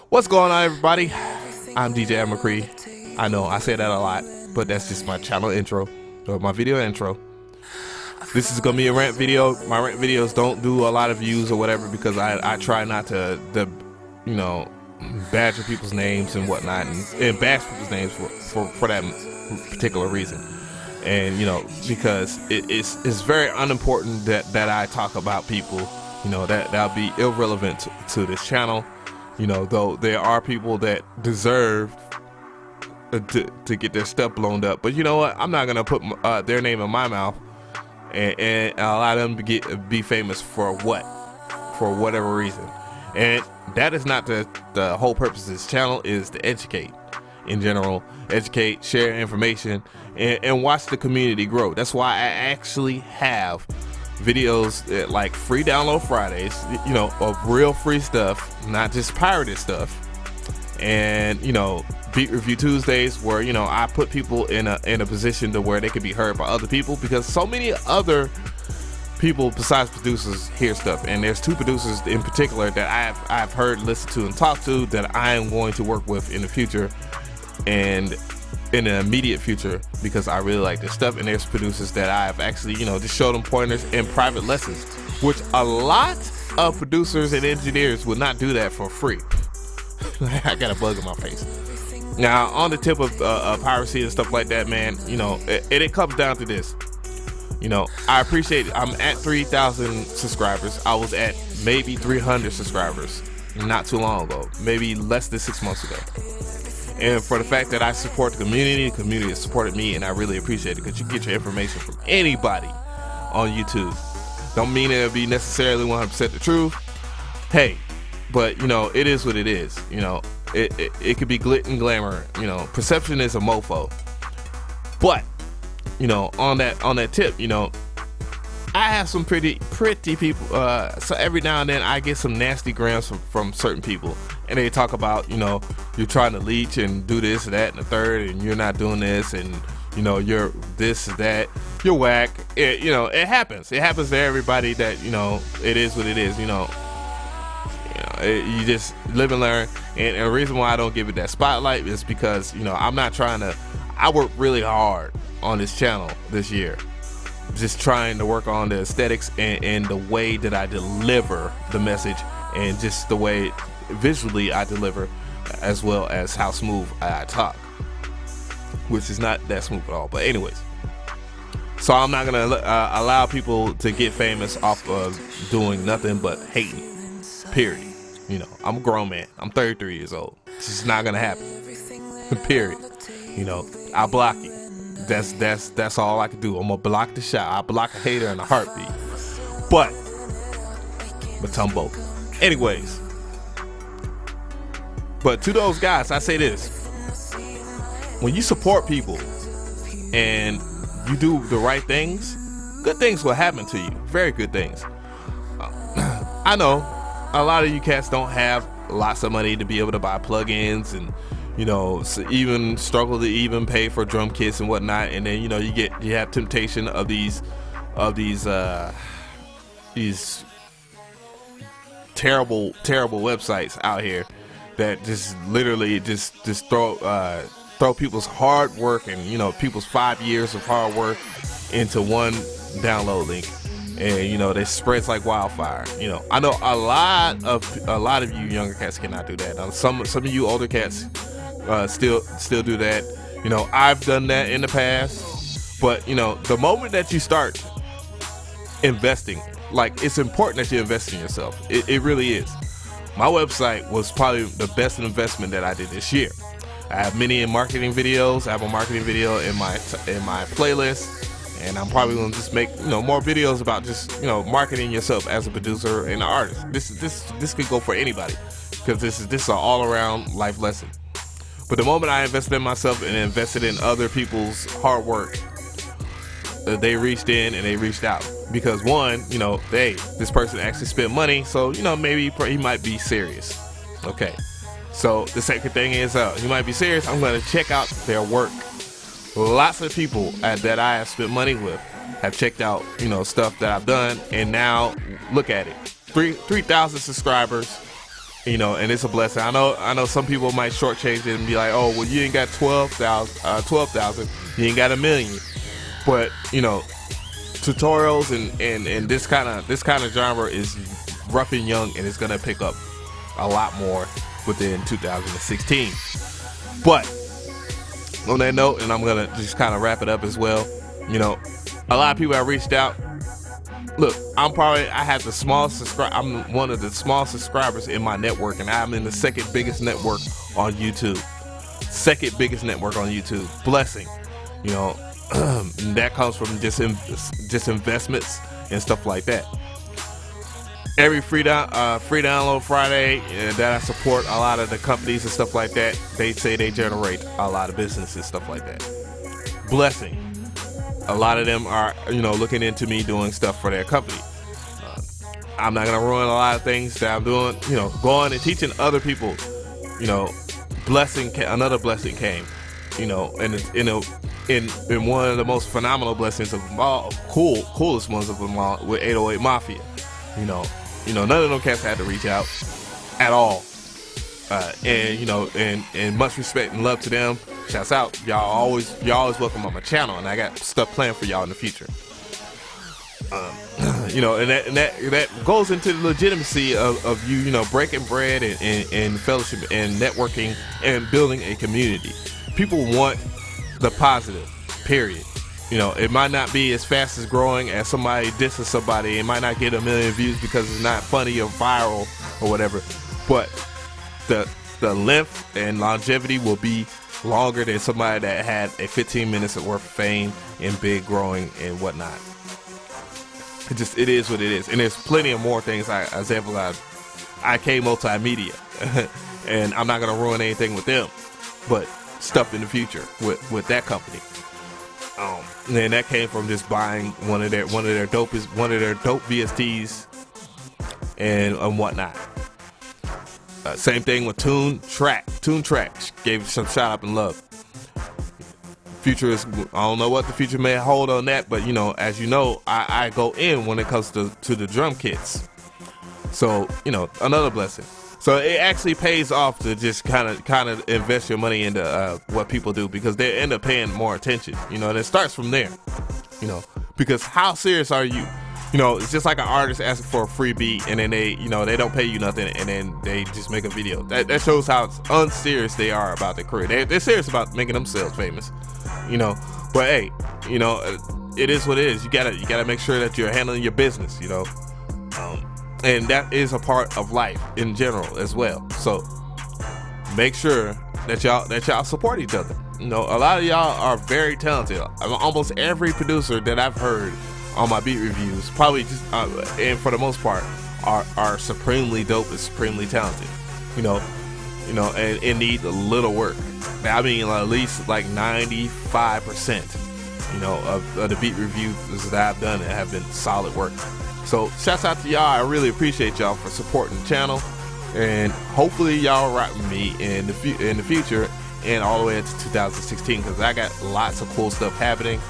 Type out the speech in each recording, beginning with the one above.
What's going on, everybody? I'm DJ McCree. I know I say that a lot, but that's just my channel intro or my video intro. This is gonna be a rant video. My rant videos don't do a lot of views or whatever because I try not to badger people's names and whatnot and bash people's names for that particular reason. And because it's very unimportant that I talk about people that'll be irrelevant to this channel. Though there are people that deserve to get their stuff blown up, but you know what? I'm not gonna put their name in my mouth and allow them to be famous for whatever reason. And that is not the whole purpose of this channel. Is to educate in general, educate, share information, and watch the community grow. That's why I actually have videos like free download Fridays, of real free stuff, not just pirated stuff, and beat review Tuesdays, where I put people in a position to where they can be heard by other people, because so many other people besides producers hear stuff, and there's two producers in particular that I've heard, listened to, and talked to that I am going to work with in the future and in the immediate future, because I really like this stuff. And there's producers that I've actually just showed them pointers and private lessons, which a lot of producers and engineers would not do that for free. I got a bug in my face. Now, on the tip of piracy and stuff like that, man, it comes down to this. I appreciate it. I'm at 3,000 subscribers. I was at maybe 300 subscribers not too long ago, maybe less than 6 months ago. And for the fact that I support the community has supported me, and I really appreciate it, because you get your information from anybody on YouTube. Don't mean it'll be necessarily 100% the truth. Hey, but it is what it is. It could be glit and glamour. Perception is a mofo. But on that tip, I have some pretty people. So every now and then I get some nasty grams from certain people, and they talk about you're trying to leech and do this, that, and the third, and you're not doing this, and you're this, that, you're whack. It happens. It happens to everybody. That it is what it is. You just live and learn. And the reason why I don't give it that spotlight is because I'm not trying to. I work really hard on this channel this year, just trying to work on the aesthetics and the way that I deliver the message, and just the way visually I deliver, as well as how smooth I talk, which is not that smooth at all. But anyways, so I'm not gonna allow people to get famous off of doing nothing but hating, period. I'm a grown man. I'm 33 years old. It's just not gonna happen, period. I'll block you. That's all I can do. I'm gonna block the shot. I block a hater in a heartbeat. But Matumbo. Anyways, but to those guys, I say this: when you support people and you do the right things, good things will happen to you. Very good things. I know a lot of you cats don't have lots of money to be able to buy plugins, and so even struggle to even pay for drum kits and whatnot. And then you have temptation of these terrible websites out here that just literally just throw people's hard work and people's 5 years of hard work into one download link, and it spreads like wildfire. I know a lot of you younger cats cannot do that. Some of you older cats still do that. I've done that in the past, but the moment that you start investing, like, it's important that you invest in yourself. It really is. My website was probably the best investment that I did this year. I have many marketing videos. I have a marketing video in my playlist, and I'm probably gonna just make more videos about just marketing yourself as a producer and an artist. This could go for anybody, because this is an all-around life lesson. But the moment I invested in myself and invested in other people's hard work, they reached in and they reached out, because one, this person actually spent money, so maybe he might be serious. Okay, so the second thing is he might be serious. I'm going to check out their work. Lots of people that I have spent money with have checked out stuff that I've done, and now look at it, 3,000 subscribers, and it's a blessing. I know some people might shortchange it and be like, oh, well, you ain't got 12,000, you ain't got a million. But tutorials and this kind of genre is rough and young, and it's gonna pick up a lot more within 2016. But on that note, and I'm gonna just kind of wrap it up as well. A lot of people have reached out. Look, I'm one of the small subscribers in my network, and I'm in the second biggest network on YouTube. Blessing, that comes from just investments and stuff like that. Every free download Friday that I support a lot of the companies and stuff like that, they say they generate a lot of business and stuff like that. Blessing. A lot of them are, looking into me doing stuff for their company. I'm not gonna ruin a lot of things that I'm doing. Going and teaching other people. Another blessing came. And it's in one of the most phenomenal blessings of them all, coolest ones of them all, with 808 Mafia. None of them cats had to reach out at all. And much respect and love to them. Shouts out, y'all always welcome on my channel, and I got stuff planned for y'all in the future. And that goes into the legitimacy of you, breaking bread and fellowship and networking and building a community. People want the positive, period. It might not be as fast as growing as somebody dissing somebody. It might not get 1 million views because it's not funny or viral or whatever, but the length and longevity will be longer than somebody that had a 15 minutes worth of fame and big growing and whatnot. It is what it is. And there's plenty of more things. Example, IK Multimedia, and I'm not gonna ruin anything with them, but stuff in the future with that company. And that came from just buying one of their dope VSTs and whatnot. Same thing with Tune Track. Gave some shout out and love. Future is, I don't know what the future may hold on that, but as you know, I go in when it comes to the drum kits. So another blessing. So it actually pays off to just kind of invest your money into what people do, because they end up paying more attention. And it starts from there. Because how serious are you? It's just like an artist asking for a free beat, and then they don't pay you nothing, and then they just make a video. That shows how unserious they are about their career. They're serious about making themselves famous, But hey, it is what it is. You gotta make sure that you're handling your business, and that is a part of life in general as well. So make sure that y'all support each other. A lot of y'all are very talented. Almost every producer that I've heard on my beat reviews, probably just and for the most part, are supremely dope and supremely talented. And need a little work. I mean, at least like 95%, of the beat reviews that I've done have been solid work. So shouts out to y'all. I really appreciate y'all for supporting the channel, and hopefully y'all rock with me in the future and all the way into 2016, because I got lots of cool stuff happening.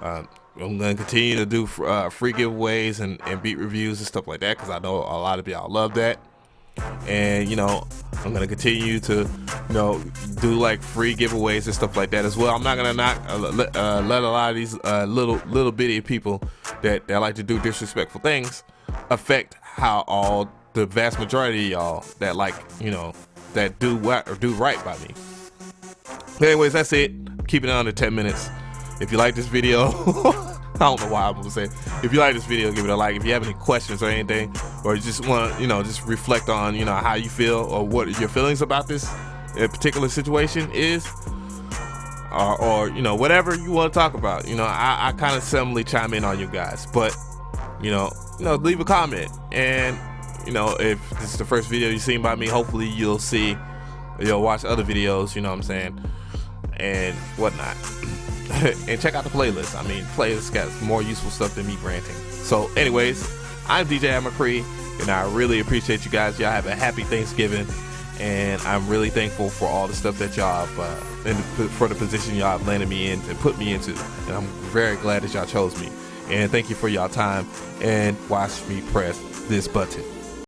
I'm going to continue to do free giveaways and beat reviews and stuff like that, because I know a lot of y'all love that. And I'm going to continue to do like free giveaways and stuff like that as well. I'm not going to let a lot of these little bitty people that like to do disrespectful things affect how all the vast majority of y'all that that do right by me. But anyways, that's it. Keeping it under 10 minutes. If you like this video, I don't know why I'm gonna say it. If you like this video, give it a like. If you have any questions or anything, or you just want to, just reflect on, how you feel or what your feelings about this particular situation is, or whatever you want to talk about. I kind of suddenly chime in on you guys, but leave a comment. And if this is the first video you've seen by me, hopefully you'll watch other videos. What I'm saying, and whatnot. And check out the playlist. Playlist got more useful stuff than me ranting. So anyways, I'm DJ McCree, and I really appreciate you guys. Y'all have a happy Thanksgiving, and I'm really thankful for all the stuff that y'all have, and for the position y'all have landed me in and put me into. And I'm very glad that y'all chose me. And thank you for y'all time, and watch me press this button.